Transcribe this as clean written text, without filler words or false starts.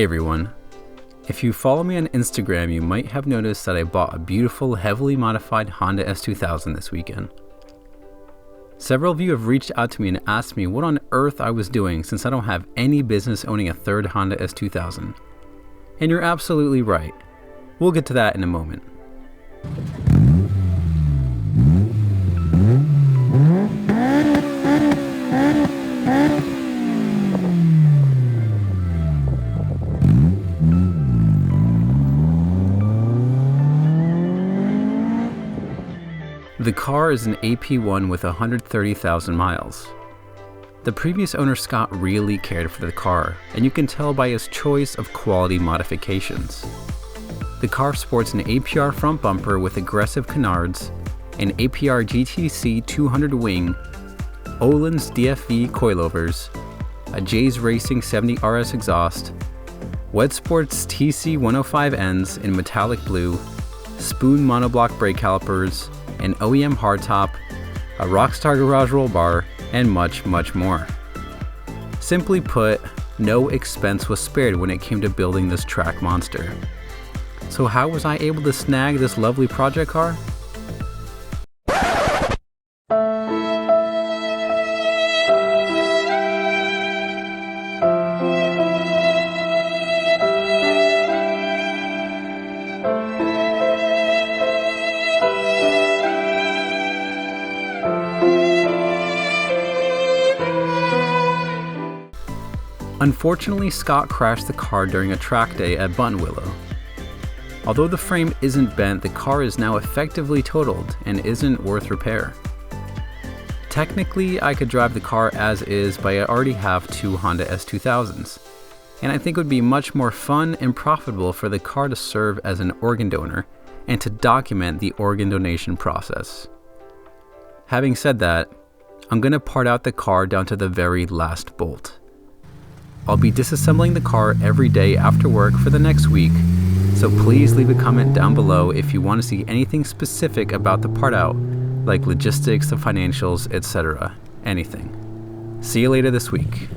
Hey everyone. If you follow me on Instagram, you might have noticed that I bought a beautiful, heavily modified Honda S2000 this weekend. Several of you have reached out to me and asked me what on earth I was doing since I don't have any business owning a third Honda S2000. And you're absolutely right. We'll get to that in a moment. The car is an AP1 with 130,000 miles. The previous owner Scott really cared for the car, and you can tell by his choice of quality modifications. The car sports an APR front bumper with aggressive canards, an APR GTC 200 wing, Öhlins DFV coilovers, a J's Racing 70 RS exhaust, Wet Sports TC 105 ends in metallic blue, Spoon monoblock brake calipers, an OEM hardtop, a Rockstar garage roll bar, and much, much more. Simply put, no expense was spared when it came to building this track monster. So how was I able to snag this lovely project car? Unfortunately, Scott crashed the car during a track day at Buttonwillow. Although the frame isn't bent, the car is now effectively totaled and isn't worth repair. Technically, I could drive the car as is, but I already have two Honda S2000s, and I think it would be much more fun and profitable for the car to serve as an organ donor and to document the organ donation process. Having said that, I'm going to part out the car down to the very last bolt. I'll be disassembling the car every day after work for the next week, so please leave a comment down below if you want to see anything specific about the part out, like logistics, the financials, etc. Anything. See you later this week.